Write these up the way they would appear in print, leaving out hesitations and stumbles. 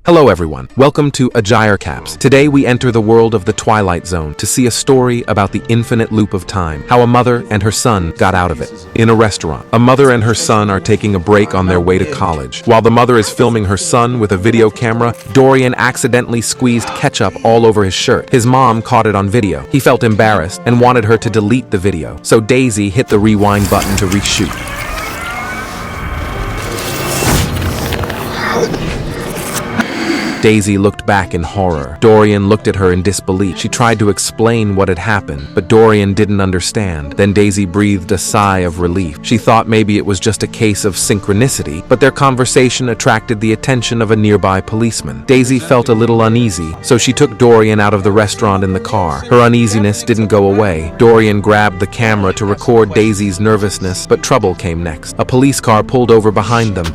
Hello everyone, welcome to Agire Caps. Today we enter the world of the Twilight Zone to see a story about the infinite loop of time, how a mother and her son got out of it. In a restaurant, a mother and her son are taking a break on their way to college. While the mother is filming her son with a video camera, Dorian accidentally squeezed ketchup all over his shirt. His mom caught it on video. He felt embarrassed and wanted her to delete the video, so Daisy hit the rewind button to reshoot. Daisy looked back in horror. Dorian looked at her in disbelief. She tried to explain what had happened, but Dorian didn't understand. Then Daisy breathed a sigh of relief. She thought maybe it was just a case of synchronicity, but their conversation attracted the attention of a nearby policeman. Daisy felt a little uneasy, so she took Dorian out of the restaurant in the car. Her uneasiness didn't go away. Dorian grabbed the camera to record Daisy's nervousness, but trouble came next. A police car pulled over behind them.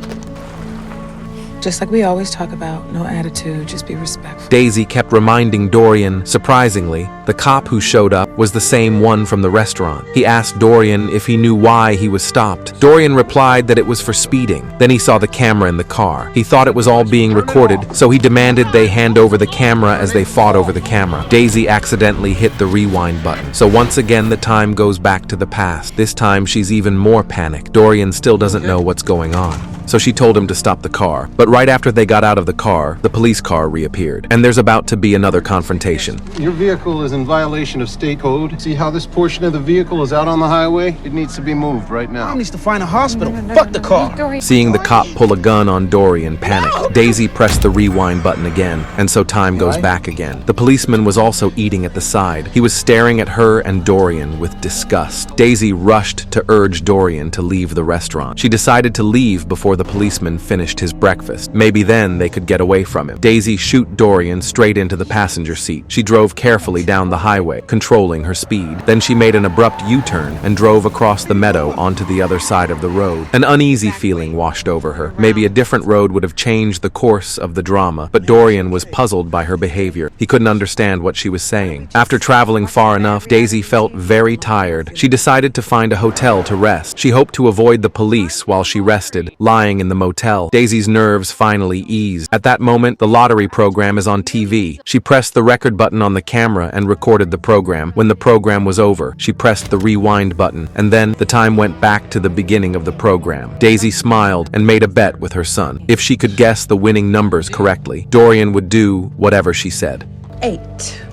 Just like we always talk about, no attitude, just be respectful. Daisy kept reminding Dorian. Surprisingly, the cop who showed up was the same one from the restaurant. He asked Dorian if he knew why he was stopped. Dorian replied that it was for speeding. Then he saw the camera in the car. He thought it was all being recorded, so he demanded they hand over the camera as they fought over the camera. Daisy accidentally hit the rewind button. So once again, the time goes back to the past. This time, she's even more panicked. Dorian still doesn't know what's going on, so she told him to stop the car. But right after they got out of the car, the police car reappeared, and there's about to be another confrontation. Your vehicle is in violation of state code. See how this portion of the vehicle is out on the highway? It needs to be moved right now. Mom needs to find a hospital. Fuck the car. Seeing the cop pull a gun on Dorian panicked. Daisy pressed the rewind button again, and so time goes back again. The policeman was also eating at the side. He was staring at her and Dorian with disgust. Daisy rushed to urge Dorian to leave the restaurant. She decided to leave before the policeman finished his breakfast. Maybe then they could get away from him. Daisy shot Dorian straight into the passenger seat. She drove carefully down the highway, controlling her speed. Then she made an abrupt U-turn and drove across the meadow onto the other side of the road. An uneasy feeling washed over her. Maybe a different road would have changed the course of the drama, but Dorian was puzzled by her behavior. He couldn't understand what she was saying. After traveling far enough, Daisy felt very tired. She decided to find a hotel to rest. She hoped to avoid the police while she rested, lying in the motel. Daisy's nerves finally eased. At that moment, the lottery program is on TV. She pressed the record button on the camera and recorded the program. When the program was over, she pressed the rewind button, and then the time went back to the beginning of the program. Daisy smiled and made a bet with her son. If she could guess the winning numbers correctly, Dorian would do whatever she said. 8,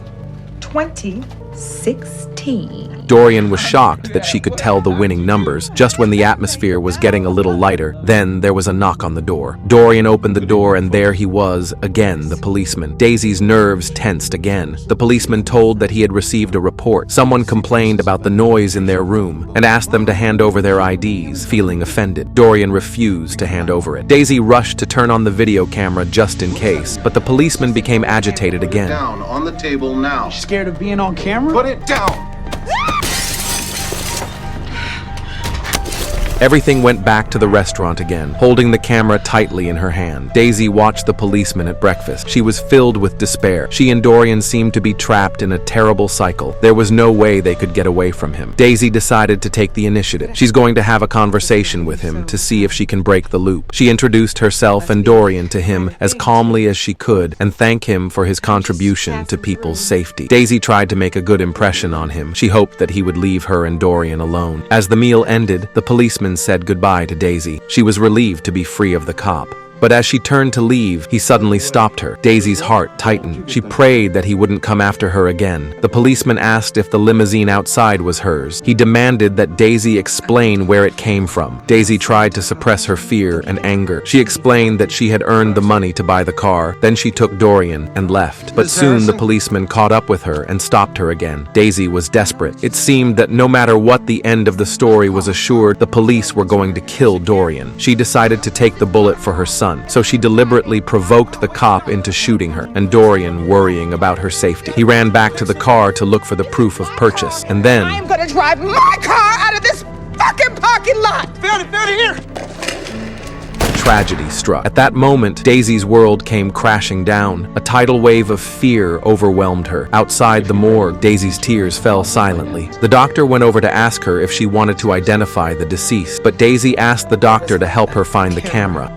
20, 16. Dorian was shocked that she could tell the winning numbers just when the atmosphere was getting a little lighter. Then there was a knock on the door. Dorian opened the door and there he was, again, the policeman. Daisy's nerves tensed again. The policeman told that he had received a report. Someone complained about the noise in their room and asked them to hand over their IDs, feeling offended. Dorian refused to hand over it. Daisy rushed to turn on the video camera just in case, but the policeman became agitated again. Down on the table now. Scared of being on camera? Put it down. Everything went back to the restaurant again, holding the camera tightly in her hand. Daisy watched the policeman at breakfast. She was filled with despair. She and Dorian seemed to be trapped in a terrible cycle. There was no way they could get away from him. Daisy decided to take the initiative. She's going to have a conversation with him to see if she can break the loop. She introduced herself and Dorian to him as calmly as she could and thanked him for his contribution to people's safety. Daisy tried to make a good impression on him. She hoped that he would leave her and Dorian alone. As the meal ended, the policeman said goodbye to Daisy. She was relieved to be free of the cop. But as she turned to leave, he suddenly stopped her. Daisy's heart tightened. She prayed that he wouldn't come after her again. The policeman asked if the limousine outside was hers. He demanded that Daisy explain where it came from. Daisy tried to suppress her fear and anger. She explained that she had earned the money to buy the car. Then she took Dorian and left. But soon the policeman caught up with her and stopped her again. Daisy was desperate. It seemed that no matter what the end of the story was assured, the police were going to kill Dorian. She decided to take the bullet for her son. So she deliberately provoked the cop into shooting her, and Dorian worrying about her safety. He ran back to the car to look for the proof of purchase, and then I'm gonna drive my car out of this fucking parking lot! Found it here! tragedy struck. At that moment, Daisy's world came crashing down. A tidal wave of fear overwhelmed her. Outside the morgue, Daisy's tears fell silently. The doctor went over to ask her if she wanted to identify the deceased, but Daisy asked the doctor to help her find the camera.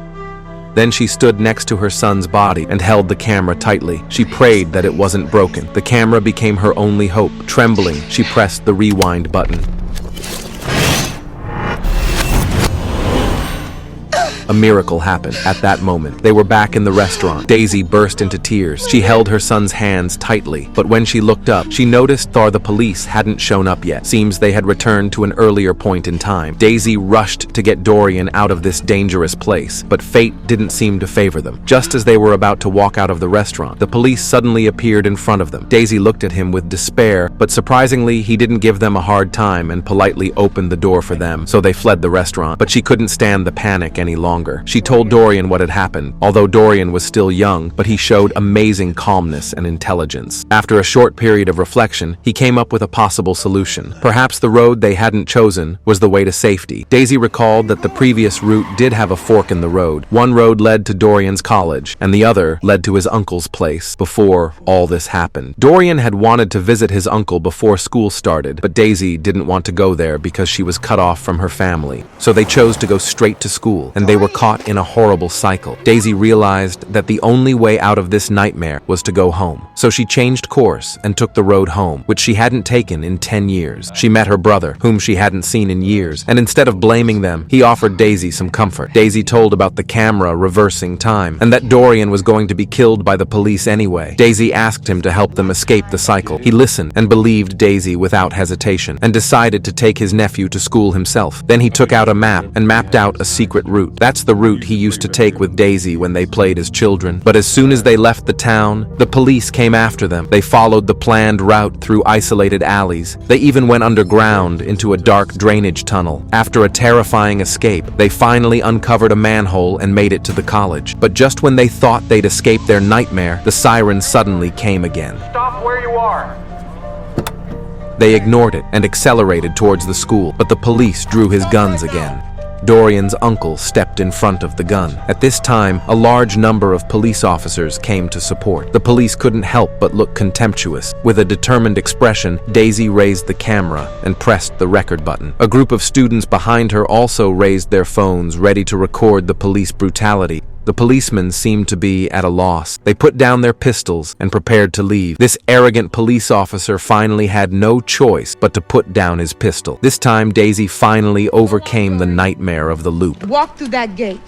Then she stood next to her son's body and held the camera tightly. She prayed that it wasn't broken. The camera became her only hope. Trembling, she pressed the rewind button. A miracle happened. At that moment, they were back in the restaurant. Daisy burst into tears. She held her son's hands tightly, but when she looked up, she noticed the police hadn't shown up yet. Seems they had returned to an earlier point in time. Daisy rushed to get Dorian out of this dangerous place, but fate didn't seem to favor them. Just as they were about to walk out of the restaurant, the police suddenly appeared in front of them. Daisy looked at him with despair, but surprisingly, he didn't give them a hard time and politely opened the door for them, so they fled the restaurant. But she couldn't stand the panic any longer. She told Dorian what had happened, although Dorian was still young, but he showed amazing calmness and intelligence. After a short period of reflection, he came up with a possible solution. Perhaps the road they hadn't chosen was the way to safety. Daisy recalled that the previous route did have a fork in the road. One road led to Dorian's college, and the other led to his uncle's place before all this happened. Dorian had wanted to visit his uncle before school started, but Daisy didn't want to go there because she was cut off from her family. So they chose to go straight to school, and they were caught in a horrible cycle. Daisy realized that the only way out of this nightmare was to go home. So she changed course and took the road home, which she hadn't taken in 10 years. She met her brother, whom she hadn't seen in years, and instead of blaming them, he offered Daisy some comfort. Daisy told about the camera reversing time, and that Dorian was going to be killed by the police anyway. Daisy asked him to help them escape the cycle. He listened and believed Daisy without hesitation, and decided to take his nephew to school himself. Then he took out a map and mapped out a secret route. That's the route he used to take with Daisy when they played as children. But as soon as they left the town, the police came after them. They followed the planned route through isolated alleys. They even went underground into a dark drainage tunnel. After a terrifying escape, they finally uncovered a manhole and made it to the college. But just when they thought they'd escaped their nightmare, the siren suddenly came again. Stop where you are! They ignored it and accelerated towards the school, but the police drew his guns again. Dorian's uncle stepped in front of the gun. At this time, a large number of police officers came to support. The police couldn't help but look contemptuous. With a determined expression, Daisy raised the camera and pressed the record button. A group of students behind her also raised their phones, ready to record the police brutality. The policemen seemed to be at a loss. They put down their pistols and prepared to leave. This arrogant police officer finally had no choice but to put down his pistol. This time, Daisy finally overcame the nightmare of the loop. Walk through that gate.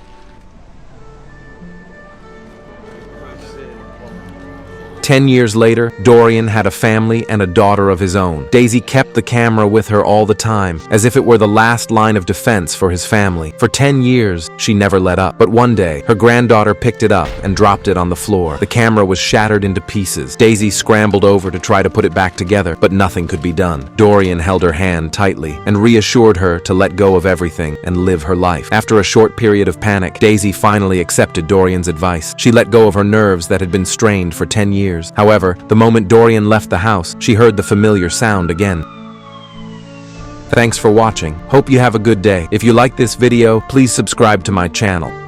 10 years later, Dorian had a family and a daughter of his own. Daisy kept the camera with her all the time, as if it were the last line of defense for his family. For 10 years, she never let up. But one day, her granddaughter picked it up and dropped it on the floor. The camera was shattered into pieces. Daisy scrambled over to try to put it back together, but nothing could be done. Dorian held her hand tightly and reassured her to let go of everything and live her life. After a short period of panic, Daisy finally accepted Dorian's advice. She let go of her nerves that had been strained for 10 years. However, the moment Dorian left the house, she heard the familiar sound again. Thanks for watching. Hope you have a good day. If you like this video, please subscribe to my channel.